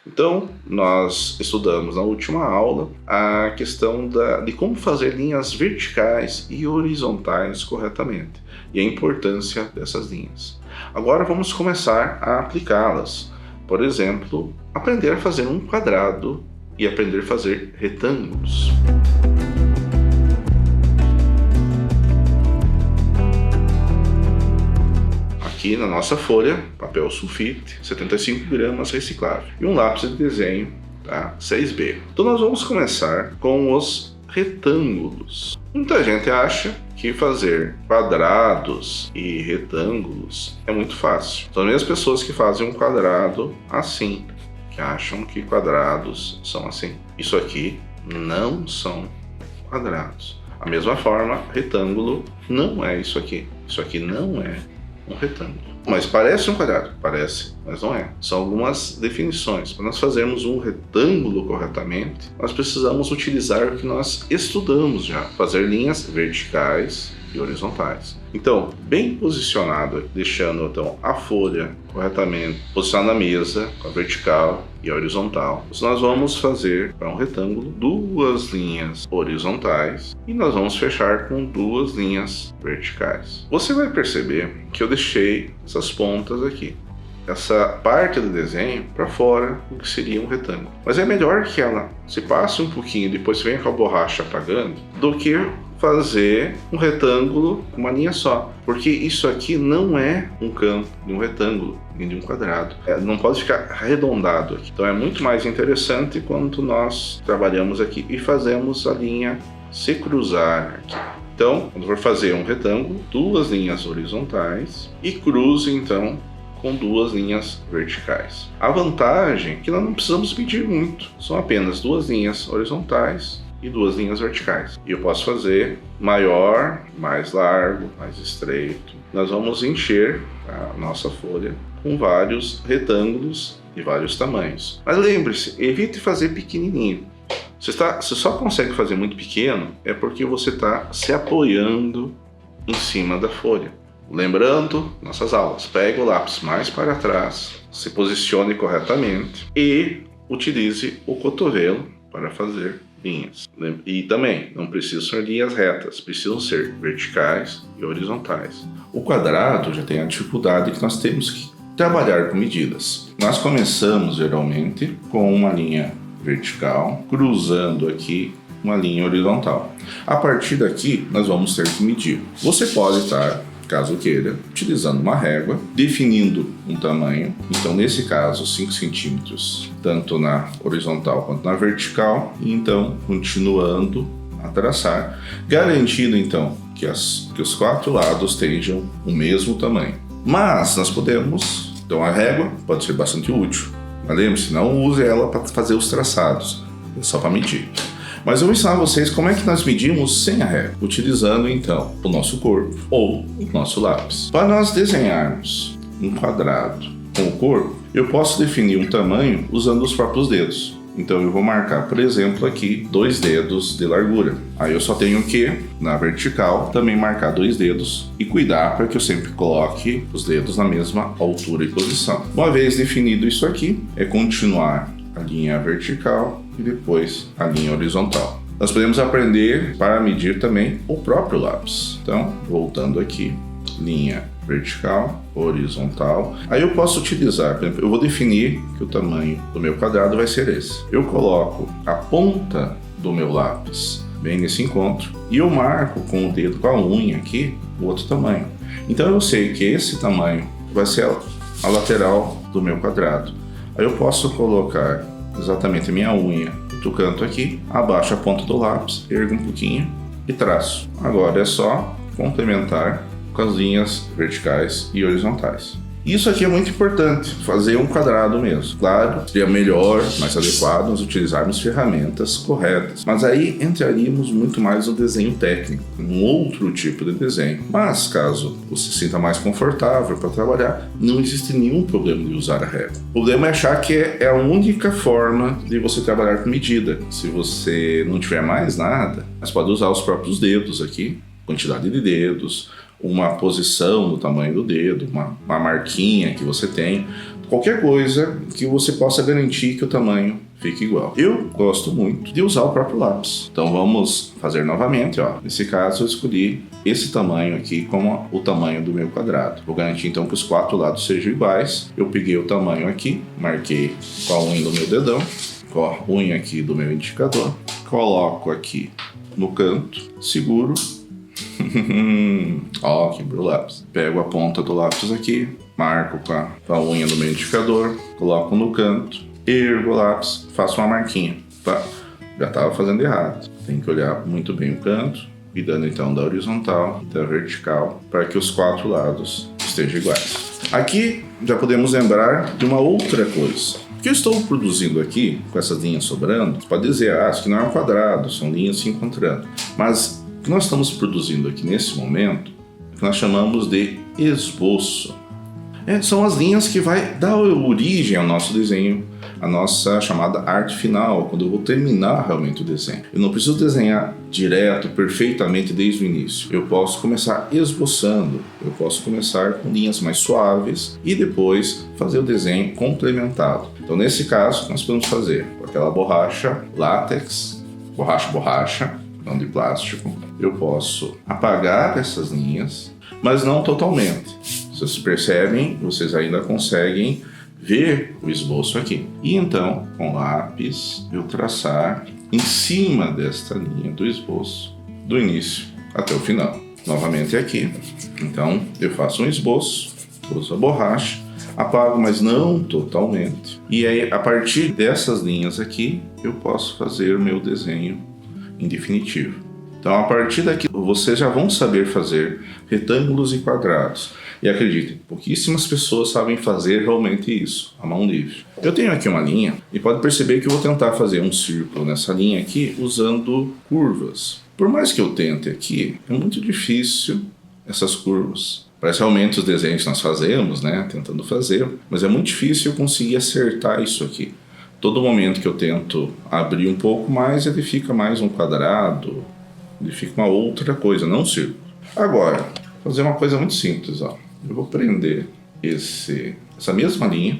Então, nós estudamos na última aula a questão de como fazer linhas verticais e horizontais corretamente e a importância dessas linhas. Agora vamos começar a aplicá-las. Por exemplo, aprender a fazer um quadrado e aprender a fazer retângulos. Aqui na nossa folha, papel sulfite, 75 gramas reciclável e um lápis de desenho, tá? 6B. Então nós vamos começar com os retângulos. Muita gente acha que fazer quadrados e retângulos é muito fácil. São as mesmas pessoas que fazem um quadrado assim, que acham que quadrados são assim. Isso aqui não são quadrados. Da mesma forma, retângulo não é isso aqui. Isso aqui não é um retângulo. Mas parece um quadrado? Parece, mas não é. São algumas definições. Para nós fazermos um retângulo corretamente, nós precisamos utilizar o que nós estudamos já. Fazer linhas verticais e horizontais. Então, bem posicionado, deixando então a folha corretamente posicionada na mesa, com a vertical e a horizontal. Nós vamos fazer para um retângulo duas linhas horizontais e nós vamos fechar com duas linhas verticais. Você vai perceber que eu deixei essas pontas aqui, essa parte do desenho para fora do que seria um retângulo. Mas é melhor que ela se passe um pouquinho e depois venha com a borracha apagando do que fazer um retângulo com uma linha só, porque isso aqui não é um campo de um retângulo nem de um quadrado, não pode ficar arredondado aqui. Então é muito mais interessante quando nós trabalhamos aqui e fazemos a linha se cruzar aqui. Então, quando for fazer um retângulo, duas linhas horizontais e cruze então com duas linhas verticais. A vantagem é que nós não precisamos medir muito, são apenas duas linhas horizontais e duas linhas verticais. E eu posso fazer maior, mais largo, mais estreito. Nós vamos encher a nossa folha com vários retângulos de vários tamanhos. Mas lembre-se, evite fazer pequenininho. Você só consegue fazer muito pequeno é porque você está se apoiando em cima da folha. Lembrando nossas aulas, pegue o lápis mais para trás, se posicione corretamente e utilize o cotovelo para fazer linhas. E também não precisam ser linhas retas, precisam ser verticais e horizontais. O quadrado já tem a dificuldade que nós temos que trabalhar com medidas. Nós começamos geralmente com uma linha vertical, cruzando aqui uma linha horizontal. A partir daqui nós vamos ter que medir. Você pode estar, caso queira, utilizando uma régua, definindo um tamanho. Então, nesse caso, 5 centímetros, tanto na horizontal quanto na vertical. E então, continuando a traçar, garantindo então que os quatro lados tenham o mesmo tamanho. Mas nós podemos, então a régua pode ser bastante útil. Mas lembre-se, não use ela para fazer os traçados, é só para medir. Mas eu vou ensinar vocês como é que nós medimos sem a régua, utilizando então o nosso corpo ou o nosso lápis. Para nós desenharmos um quadrado com o corpo, eu posso definir um tamanho usando os próprios dedos. Então eu vou marcar, por exemplo, aqui 2 dedos de largura. Aí eu só tenho que, na vertical, também marcar 2 dedos e cuidar para que eu sempre coloque os dedos na mesma altura e posição. Uma vez definido isso aqui, é continuar a linha vertical e depois a linha horizontal. Nós podemos aprender para medir também o próprio lápis. Então, voltando aqui, linha vertical, horizontal. Aí eu posso utilizar, por exemplo, eu vou definir que o tamanho do meu quadrado vai ser esse. Eu coloco a ponta do meu lápis bem nesse encontro e eu marco com o dedo, com a unha aqui, o outro tamanho. Então eu sei que esse tamanho vai ser a lateral do meu quadrado. Aí eu posso colocar exatamente a minha unha do canto aqui, abaixo a ponta do lápis, ergo um pouquinho e traço. Agora é só complementar com as linhas verticais e horizontais. Isso aqui é muito importante, fazer um quadrado mesmo. Claro, seria melhor, mais adequado nós utilizarmos ferramentas corretas. Mas aí entraríamos muito mais no desenho técnico, um outro tipo de desenho. Mas caso você se sinta mais confortável para trabalhar, não existe nenhum problema de usar a régua. O problema é achar que é a única forma de você trabalhar com medida. Se você não tiver mais nada, você pode usar os próprios dedos aqui, quantidade de dedos, uma posição do tamanho do dedo, uma marquinha que você tem. qualquer coisa que você possa garantir que o tamanho fique igual. Eu gosto muito de usar o próprio lápis. Então vamos fazer novamente, ó. Nesse caso eu escolhi esse tamanho aqui como o tamanho do meu quadrado. Vou garantir então que os 4 lados sejam iguais. Eu peguei o tamanho aqui, marquei com a unha do meu dedão, com a unha aqui do meu indicador, coloco aqui no canto, seguro. Ó, quebrou o lápis. Pego a ponta do lápis aqui, marco com a unha do meu indicador, coloco no canto, ergo o lápis, faço uma marquinha. Tá? Já estava fazendo errado. Tem que olhar muito bem o canto, cuidando então da horizontal e da vertical, para que os 4 lados estejam iguais. Aqui já podemos lembrar de uma outra coisa. O que eu estou produzindo aqui, com essas linhas sobrando, você pode dizer, isso aqui não é um quadrado, são linhas se encontrando. Mas o que nós estamos produzindo aqui nesse momento, é o que nós chamamos de esboço. São as linhas que vai dar origem ao nosso desenho, a nossa chamada arte final, quando eu vou terminar realmente o desenho. Eu não preciso desenhar direto, perfeitamente desde o início. Eu posso começar esboçando, eu posso começar com linhas mais suaves e depois fazer o desenho complementado. Então nesse caso, nós podemos fazer com aquela borracha látex, borracha, não de plástico. Eu posso apagar essas linhas, mas não totalmente. Vocês percebem, vocês ainda conseguem ver o esboço aqui. E então, com lápis, eu traçar em cima desta linha do esboço, do início até o final. Novamente aqui. Então, eu faço um esboço, uso a borracha, apago, mas não totalmente. E aí, a partir dessas linhas aqui, eu posso fazer o meu desenho em definitivo. Então, a partir daqui, vocês já vão saber fazer retângulos e quadrados. E acreditem, pouquíssimas pessoas sabem fazer realmente isso, a mão livre. Eu tenho aqui uma linha, e pode perceber que eu vou tentar fazer um círculo nessa linha aqui, usando curvas. Por mais que eu tente aqui, é muito difícil essas curvas. Parece realmente os desenhos que nós fazemos, né, tentando fazer, mas é muito difícil eu conseguir acertar isso aqui. Todo momento que eu tento abrir um pouco mais, ele fica mais um quadrado, ele fica uma outra coisa, não um círculo. Agora, vou fazer uma coisa muito simples, ó. Eu vou prender essa mesma linha,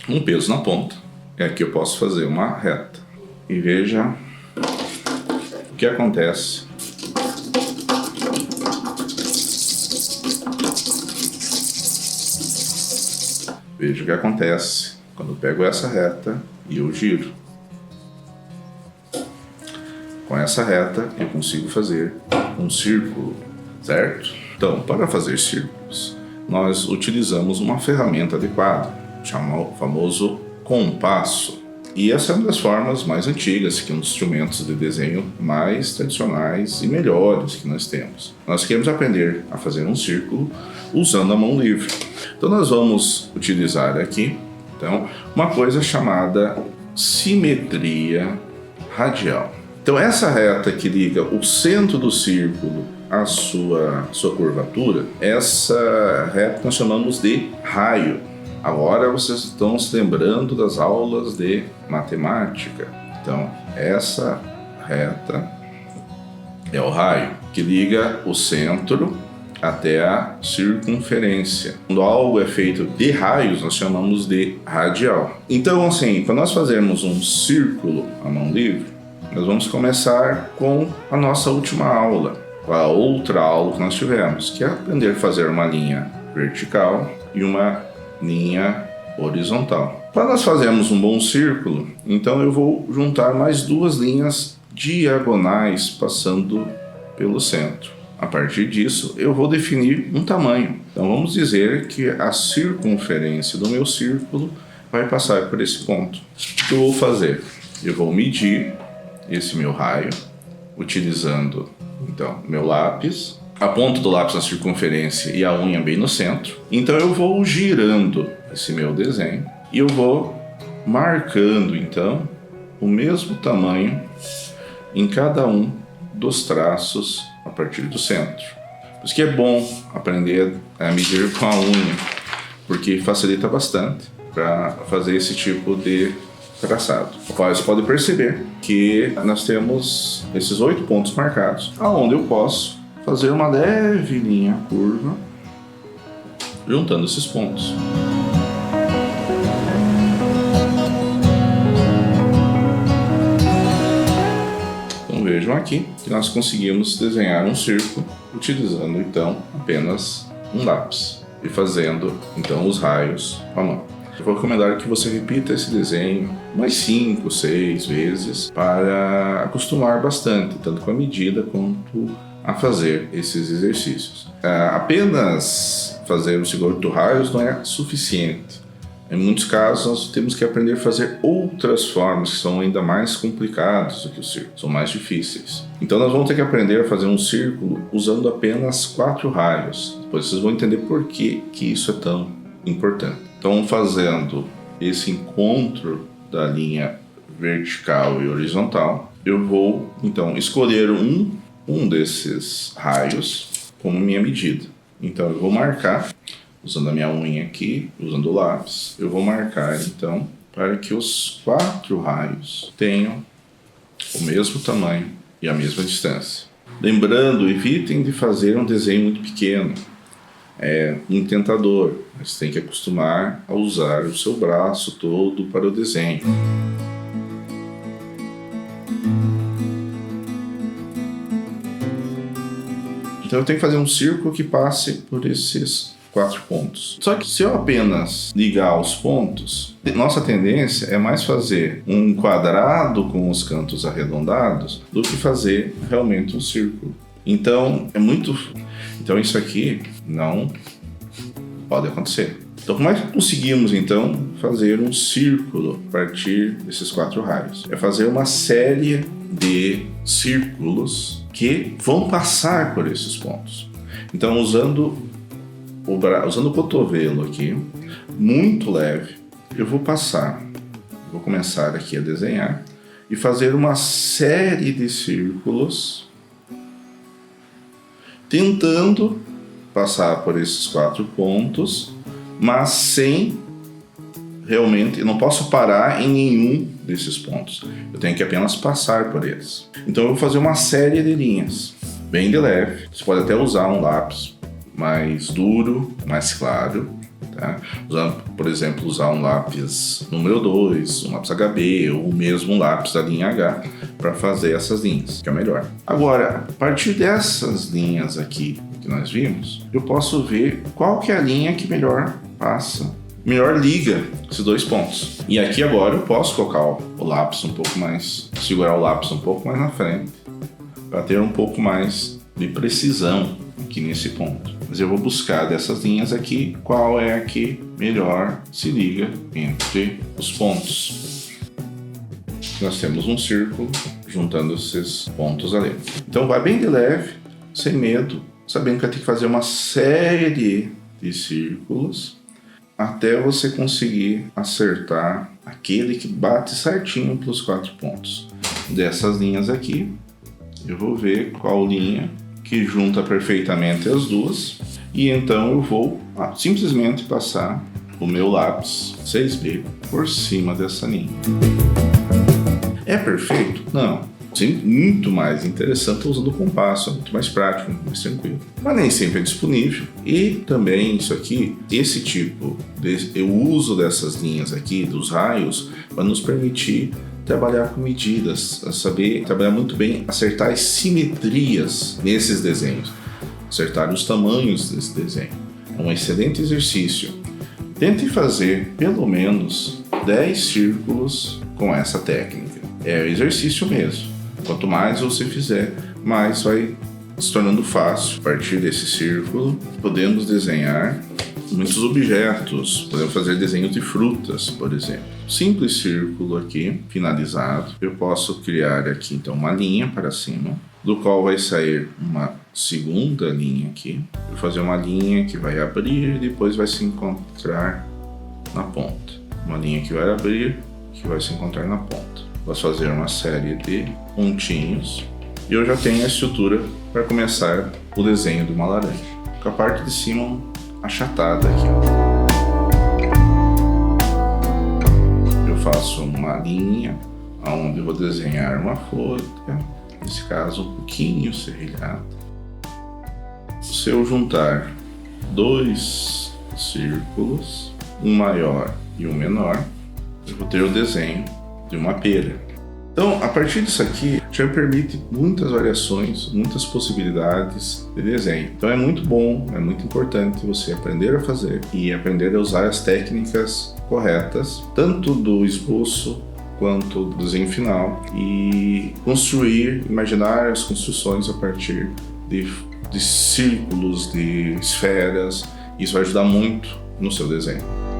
um peso na ponta, e aqui eu posso fazer uma reta. E veja o que acontece. Veja o que acontece quando eu pego essa reta e eu giro. Com essa reta eu consigo fazer um círculo, certo? Então, para fazer círculos, nós utilizamos uma ferramenta adequada, chamada o famoso compasso. E essa é uma das formas mais antigas, que é um dos instrumentos de desenho mais tradicionais e melhores que nós temos. Nós queremos aprender a fazer um círculo usando a mão livre. Então nós vamos utilizar aqui uma coisa chamada simetria radial. Então essa reta que liga o centro do círculo à sua curvatura, essa reta nós chamamos de raio. Agora vocês estão se lembrando das aulas de matemática. Então, essa reta é o raio que liga o centro até a circunferência. Quando algo é feito de raios, nós chamamos de radial. Então, assim, para nós fazermos um círculo à mão livre, nós vamos começar com a nossa última aula, com a outra aula que nós tivemos, que é aprender a fazer uma linha vertical e uma linha horizontal. Para nós fazermos um bom círculo, então eu vou juntar mais 2 linhas diagonais passando pelo centro. A partir disso, eu vou definir um tamanho. Então vamos dizer que a circunferência do meu círculo vai passar por esse ponto. O que eu vou fazer? Eu vou medir esse meu raio, utilizando então meu lápis, a ponta do lápis na circunferência e a unha bem no centro. Então eu vou girando esse meu desenho e eu vou marcando então o mesmo tamanho em cada um dos traços a partir do centro. Por isso que é bom aprender a medir com a unha, porque facilita bastante para fazer esse tipo de traçado. Você pode perceber que nós temos esses 8 pontos marcados, aonde eu posso fazer uma leve linha curva juntando esses pontos. Então vejam aqui que nós conseguimos desenhar um círculo utilizando então apenas um lápis e fazendo então os raios com a mão. Eu vou recomendar que você repita esse desenho umas 5, 6 vezes para acostumar bastante, tanto com a medida quanto a fazer esses exercícios. Apenas fazer o segundo de raios não é suficiente. Em muitos casos, nós temos que aprender a fazer outras formas que são ainda mais complicadas do que o círculo, são mais difíceis. Então nós vamos ter que aprender a fazer um círculo usando apenas 4 raios. Depois vocês vão entender por que isso é tão importante. Então, fazendo esse encontro da linha vertical e horizontal, eu vou então escolher um desses raios como minha medida. Então eu vou marcar, usando a minha unha aqui, usando o lápis, eu vou marcar então para que os 4 raios tenham o mesmo tamanho e a mesma distância. Lembrando, evitem de fazer um desenho muito pequeno. É muito tentador, mas tem que acostumar a usar o seu braço todo para o desenho. Então eu tenho que fazer um círculo que passe por esses 4 pontos. Só que se eu apenas ligar os pontos, nossa tendência é mais fazer um quadrado com os cantos arredondados do que fazer realmente um círculo. Então isso aqui não pode acontecer. Então como é que conseguimos então fazer um círculo a partir desses 4 raios? É fazer uma série de círculos que vão passar por esses pontos. Então usando o cotovelo aqui, muito leve, eu vou começar aqui a desenhar e fazer uma série de círculos tentando passar por esses 4 pontos, mas sem realmente, eu não posso parar em nenhum desses pontos. Eu tenho que apenas passar por eles. Então eu vou fazer uma série de linhas, bem de leve. Você pode até usar um lápis mais duro, mais claro, tá? Por exemplo, usar um lápis número 2, um lápis HB ou mesmo um lápis da linha H para fazer essas linhas, que é o melhor. Agora, a partir dessas linhas aqui que nós vimos, eu posso ver qual que é a linha que melhor liga esses 2 pontos. E aqui agora eu posso colocar o lápis um pouco mais, segurar o lápis um pouco mais na frente, para ter um pouco mais de precisão aqui nesse ponto. Mas eu vou buscar dessas linhas aqui qual é a que melhor se liga entre os pontos. Nós temos um círculo juntando esses pontos ali. Então vai bem de leve, sem medo, sabendo que vai ter que fazer uma série de círculos até você conseguir acertar aquele que bate certinho pelos 4 pontos. Dessas linhas aqui, eu vou ver qual linha que junta perfeitamente as duas, e então eu vou simplesmente passar o meu lápis 6B por cima dessa linha. É perfeito? Não. Sim, muito mais interessante usando o compasso, é muito mais prático, muito mais tranquilo. Mas nem sempre é disponível. E também isso aqui, o uso dessas linhas aqui, dos raios, vai nos permitir trabalhar com medidas, saber trabalhar muito bem, acertar as simetrias nesses desenhos, acertar os tamanhos desse desenho. É um excelente exercício. Tente fazer pelo menos 10 círculos com essa técnica. É exercício mesmo. Quanto mais você fizer, mais vai se tornando fácil. A partir desse círculo, podemos desenhar muitos objetos. Podemos fazer desenhos de frutas, por exemplo. Simples círculo aqui, finalizado. Eu posso criar aqui, então, uma linha para cima, do qual vai sair uma segunda linha aqui. Eu vou fazer uma linha que vai abrir e depois vai se encontrar na ponta. Uma linha que vai abrir, que vai se encontrar na ponta. Vou fazer uma série de pontinhos e eu já tenho a estrutura para começar o desenho de uma laranja. Com a parte de cima achatada aqui. Eu faço uma linha onde eu vou desenhar uma folha, nesse caso um pouquinho serrilhada. Se eu juntar 2 círculos, um maior e um menor, eu vou ter o desenho de uma pera. Então, a partir disso aqui, já permite muitas variações, muitas possibilidades de desenho. Então é muito bom, é muito importante você aprender a fazer e aprender a usar as técnicas corretas, tanto do esboço quanto do desenho final, e construir, imaginar as construções a partir de círculos, de esferas. Isso vai ajudar muito no seu desenho.